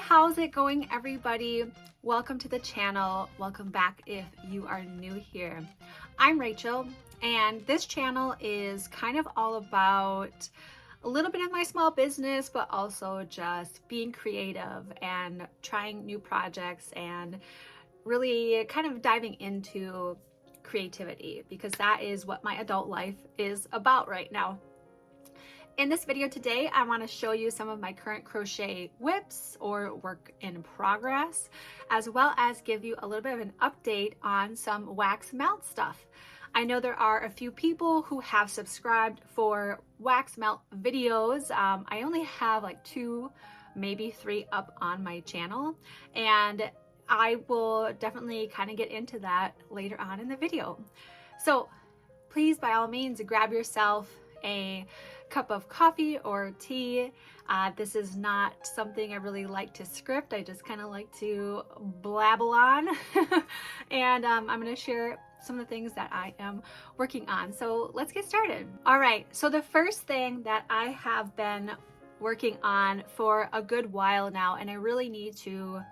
how's it going, everybody? Welcome to the channel. Welcome back if you are new here. I'm Rachel, and this channel is kind of all about a little bit of my small business, but also just being creative and trying new projects and really kind of diving into creativity, because that is what my adult life is about right now. In this video today, I want to show you some of my current crochet whips or work in progress, as well as give you a little bit of an update on some wax melt stuff. I know there are a few people who have subscribed for wax melt videos. I only have like 2, maybe 3 up on my channel, and I will definitely kind of get into that later on in the video. So please, by all means, grab yourself a cup of coffee or tea. This is not something I really like to script. I just kind of like to blabble on. And I'm going to share some of the things that I am working on. So let's get started. All right, so the first thing that I have been working on for a good while now, and I really need to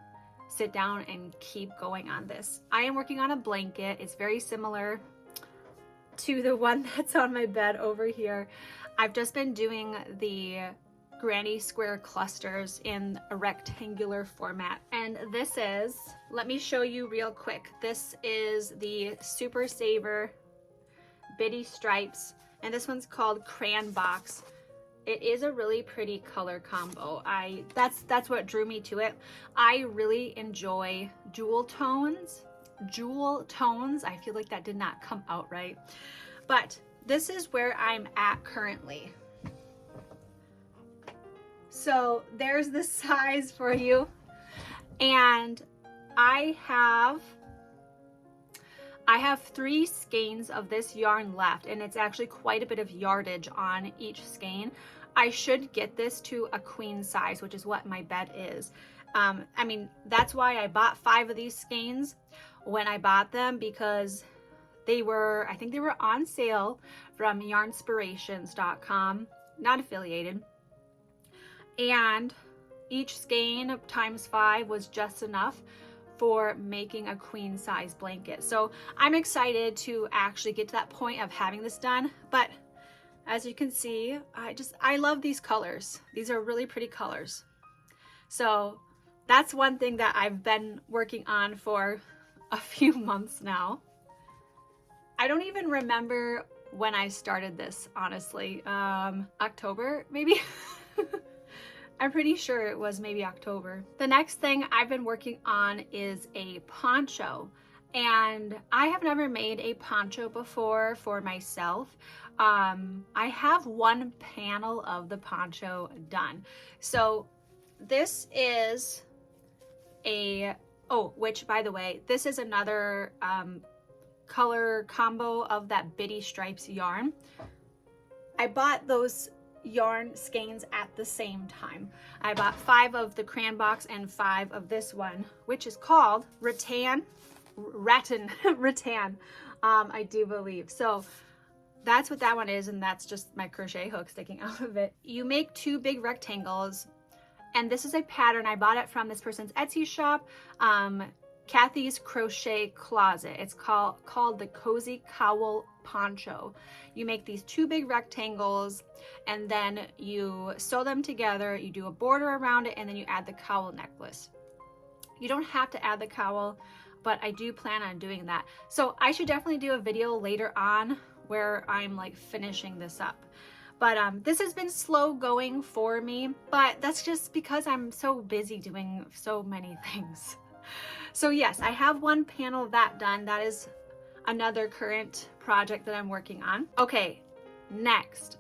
sit down and keep going on this. I am working on a blanket. It's very similar to the one that's on my bed over here. I've just been doing the granny square clusters in a rectangular format, and this is, let me show you real quick. This is the Super Saver Bitty Stripes, and this one's called Crayon Box. It is a really pretty color combo. That's what drew me to it. I really enjoy jewel tones. I feel like that did not come out right, but this is where I'm at currently. So there's the size for you, and I have 3 skeins of this yarn left, and it's actually quite a bit of yardage on each skein. I should get this to a queen size, which is what my bed is. I mean, that's why I bought 5 of these skeins when I bought them, because I think they were on sale from yarnspirations.com, not affiliated. And each skein times 5 was just enough for making a queen size blanket. So I'm excited to actually get to that point of having this done. But as you can see, I love these colors. These are really pretty colors. So that's one thing that I've been working on for a few months now. I don't even remember when I started this, honestly. October, maybe? I'm pretty sure it was maybe October. The next thing I've been working on is a poncho. And I have never made a poncho before for myself. I have one panel of the poncho done. So this is which, by the way, this is another color combo of that Bitty Stripes yarn. I bought those yarn skeins at the same time. I bought 5 of the Crayon Box and 5 of this one, which is called Rattan, I do believe. So that's what that one is, and that's just my crochet hook sticking out of it. You make 2 big rectangles, and this is a pattern. I bought it from this person's Etsy shop, Kathy's Crochet Closet. It's called the Cozy Cowl Poncho. You make these 2 big rectangles, and then you sew them together. You do a border around it, and then you add the cowl necklace. You don't have to add the cowl, but I do plan on doing that. So I should definitely do a video later on where I'm like finishing this up. But this has been slow going for me, but that's just because I'm so busy doing so many things. So yes, I have one panel of that done. That is another current project that I'm working on. Okay, next.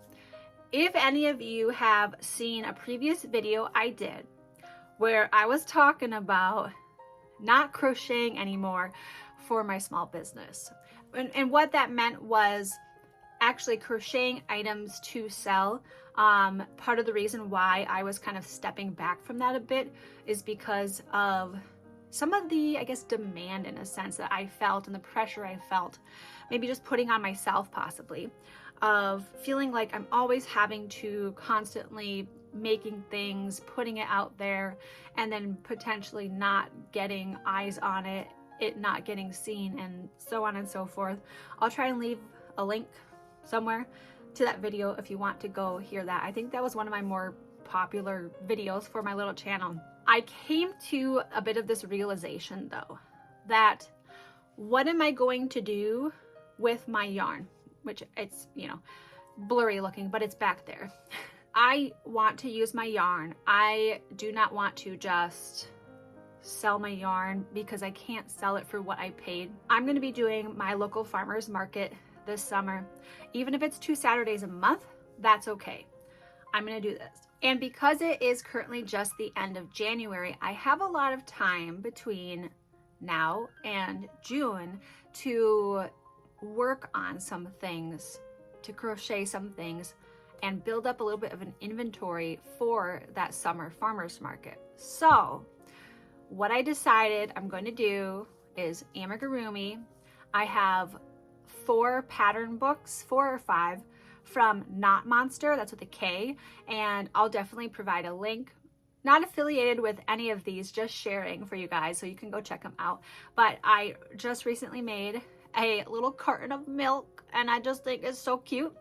If any of you have seen a previous video I did where I was talking about not crocheting anymore for my small business. And what that meant was actually crocheting items to sell. Part of the reason why I was kind of stepping back from that a bit is because of some of the, I guess, demand in a sense that I felt and the pressure I felt, maybe just putting on myself possibly, of feeling like I'm always having to constantly making things, putting it out there, and then potentially not getting eyes on it, it not getting seen, and so on and so forth. I'll try and leave a link somewhere to that video if you want to go hear that. I think that was one of my more popular videos for my little channel. I came to a bit of this realization though, that what am I going to do with my yarn, which it's, you know, blurry looking, but it's back there. I want to use my yarn. I do not want to just sell my yarn because I can't sell it for what I paid. I'm going to be doing my local farmers market this summer. Even if it's 2 Saturdays a month, that's okay. I'm going to do this. And because it is currently just the end of January, I have a lot of time between now and June to work on some things, to crochet some things, and build up a little bit of an inventory for that summer farmers market. So what I decided I'm going to do is amigurumi. I have 4 pattern books, 4 or 5 from Knot Monster, that's with a K, and I'll definitely provide a link. Not affiliated with any of these, just sharing for you guys so you can go check them out. But I just recently made a little carton of milk and I just think it's so cute.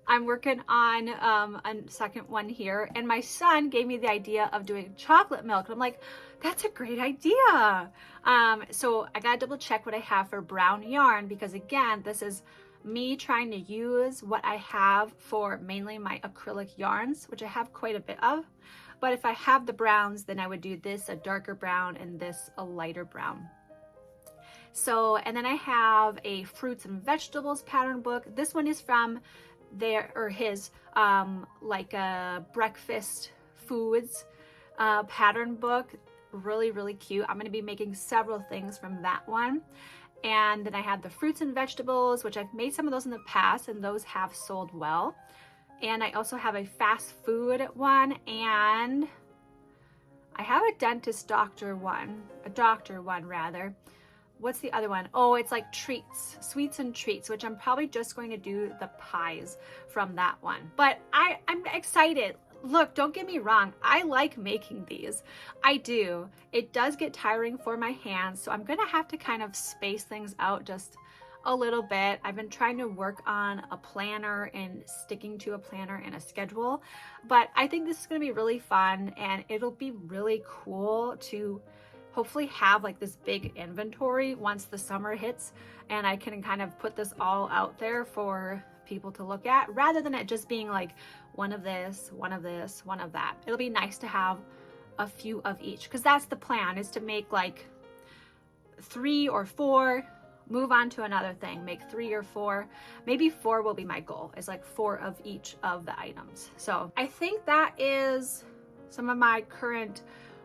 I'm working on a second one here, and my son gave me the idea of doing chocolate milk. And I'm like, that's a great idea. So I gotta double check what I have for brown yarn, because again, this is me trying to use what I have for mainly my acrylic yarns, which I have quite a bit of. But if I have the browns, then I would do this a darker brown and this a lighter brown. So, and then I have a fruits and vegetables pattern book. This one is from his like a breakfast foods pattern book. Really, really cute. I'm going to be making several things from that one. And then I have the fruits and vegetables, which I've made some of those in the past, and those have sold well. And I also have a fast food one, and I have a dentist doctor one, a doctor one rather. What's the other one? Oh, it's like treats, sweets and treats, which I'm probably just going to do the pies from that one. But I'm excited. Look, don't get me wrong. I like making these. I do. It does get tiring for my hands, so I'm going to have to kind of space things out just a little bit. I've been trying to work on a planner and sticking to a planner and a schedule, but I think this is going to be really fun, and it'll be really cool to hopefully have like this big inventory once the summer hits, and I can kind of put this all out there for people to look at, rather than it just being like one of this, one of this, one of that. It'll be nice to have a few of each, because that's the plan, is to make like 3 or 4, move on to another thing, make 3 or 4, maybe 4 will be my goal, is like 4 of each of the items. So I think that is some of my current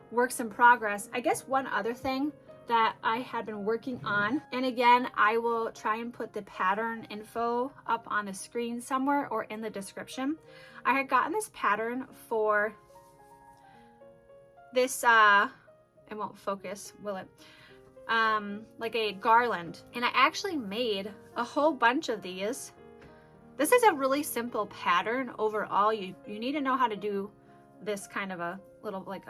works in progress. I guess one other thing that I had been working on, and again, I will try and put the pattern info up on the screen somewhere or in the description. I had gotten this pattern for this, it won't focus, will it? Like a garland, and I actually made a whole bunch of these. This is a really simple pattern overall. You need to know how to do this kind of a little like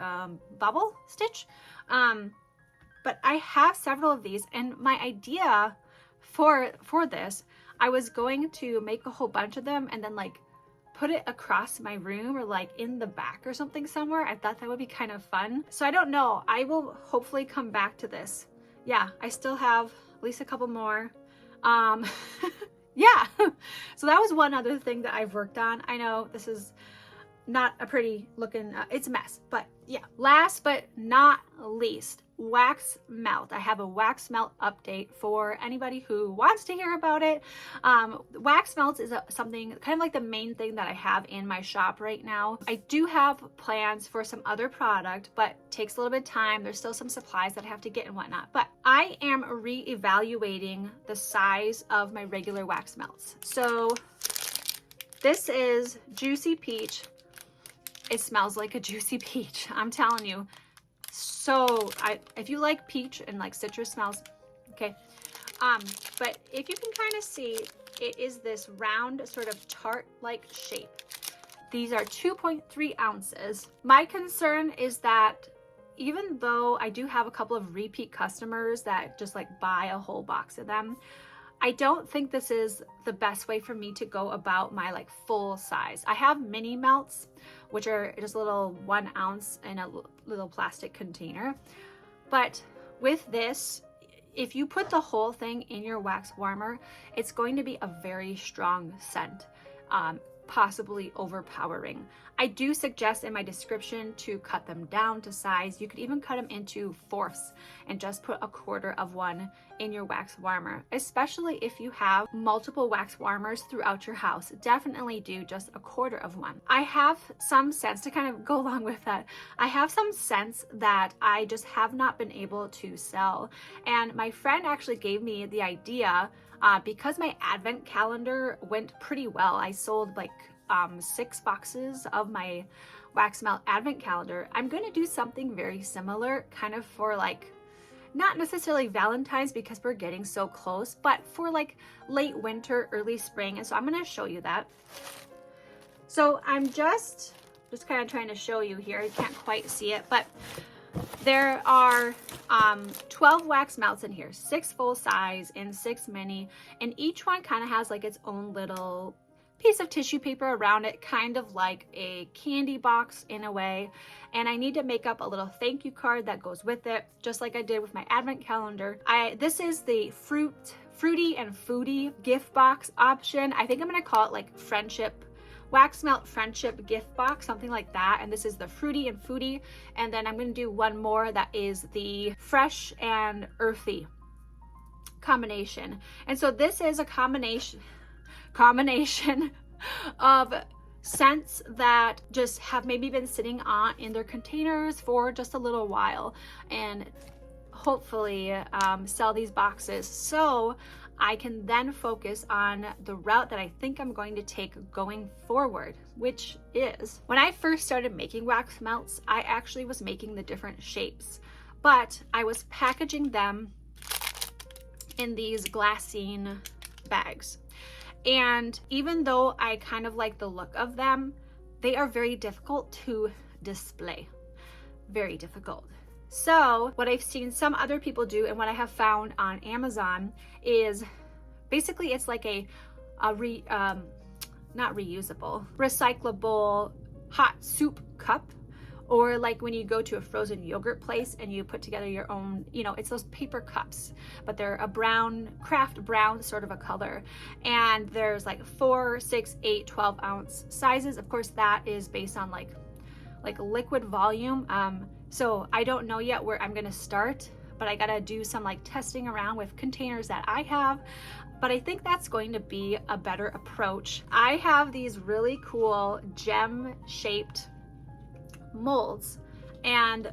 bubble stitch, but I have several of these, and my idea for this, I was going to make a whole bunch of them and then like put it across my room or like in the back or something somewhere. I thought that would be kind of fun. So I don't know, I will hopefully come back to this. Yeah, I still have at least a couple more. Yeah, so that was one other thing that I've worked on. I know this is not a pretty looking, it's a mess, but yeah. Last but not least, wax melt. I have a wax melt update for anybody who wants to hear about it. Wax melts is something kind of like the main thing that I have in my shop right now. I do have plans for some other product, but takes a little bit of time. There's still some supplies that I have to get and whatnot, but I am re-evaluating the size of my regular wax melts. So this is Juicy Peach. It smells like a juicy peach, I'm telling you. if you like peach and like citrus smells, okay. But if you can kind of see, it is this round sort of tart-like shape. These are 2.3 ounces. My concern is that even though I do have a couple of repeat customers that just like buy a whole box of them, I don't think this is the best way for me to go about my like full size. I have mini melts, which are just a little 1 ounce in a little plastic container. But with this, if you put the whole thing in your wax warmer, it's going to be a very strong scent, possibly overpowering. I do suggest in my description to cut them down to size. You could even cut them into fourths and just put 1/4 of one in your wax warmer, especially if you have multiple wax warmers throughout your house. Definitely do just 1/4 of one. I have some scents to kind of go along with that. I have some scents that I just have not been able to sell. And my friend actually gave me the idea because my advent calendar went pretty well. I sold like 6 boxes of my wax melt advent calendar. I'm going to do something very similar, kind of for like, not necessarily Valentine's because we're getting so close, but for like late winter, early spring. And so I'm going to show you that. So I'm just kind of trying to show you here. You can't quite see it, but there are 12 wax melts in here, 6 full size and 6 mini, and each one kind of has like its own little piece of tissue paper around it, kind of like a candy box in a way. And I need to make up a little thank you card that goes with it, just like I did with my advent calendar. This is the fruity and foodie gift box option. I think I'm gonna call it like friendship, wax melt friendship gift box, something like that. And this is the fruity and foodie. And then I'm gonna do one more that is the fresh and earthy combination. And so this is a combination of scents that just have maybe been sitting on in their containers for just a little while, and hopefully sell these boxes so I can then focus on the route that I think I'm going to take going forward, which is when I first started making wax melts, I actually was making the different shapes, but I was packaging them in these glassine bags. And even though I kind of like the look of them, they are very difficult to display. Very difficult. So what I've seen some other people do, and what I have found on Amazon, is basically it's like not reusable, recyclable hot soup cup. Or like when you go to a frozen yogurt place and you put together your own, you know, it's those paper cups, but they're a brown, craft brown sort of a color. And there's like 4, 6, 8, 12 ounce sizes. Of course, that is based on like liquid volume. So I don't know yet where I'm gonna start, but I gotta do some like testing around with containers that I have. But I think that's going to be a better approach. I have these really cool gem shaped molds, and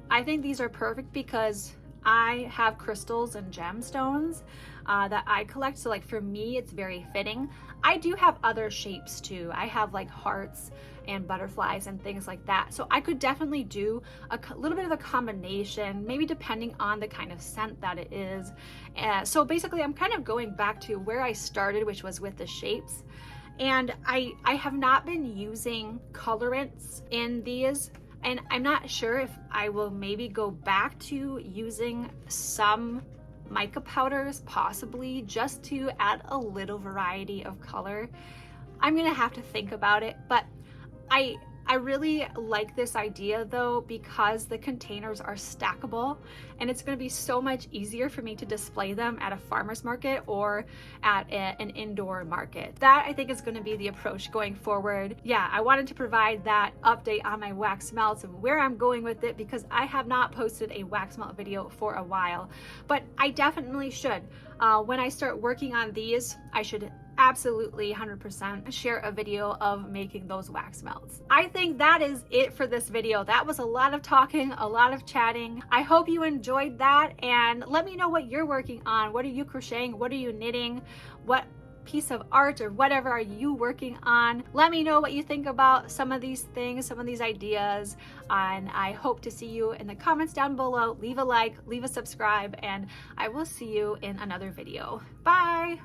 I think these are perfect because I have crystals and gemstones that I collect, so like for me it's very fitting. I do have other shapes too. I have like hearts and butterflies and things like that, so I could definitely do a little bit of a combination, maybe depending on the kind of scent that it is. So basically I'm kind of going back to where I started, which was with the shapes. And I have not been using colorants in these, and I'm not sure if I will maybe go back to using some mica powders, possibly, just to add a little variety of color. I'm gonna have to think about it, but I really like this idea though, because the containers are stackable, and it's going to be so much easier for me to display them at a farmer's market or at an indoor market. That I think is going to be the approach going forward. Yeah, I wanted to provide that update on my wax melts and where I'm going with it, because I have not posted a wax melt video for a while, but I definitely should. When I start working on these, I should absolutely 100% share a video of making those wax melts. I think that is it for this video. That was a lot of talking, a lot of chatting. I hope you enjoyed that, and let me know what you're working on. What are you crocheting? What are you knitting? What piece of art or whatever are you working on? Let me know what you think about some of these things, some of these ideas, and I hope to see you in the comments down below. Leave a like, leave a subscribe, and I will see you in another video. Bye!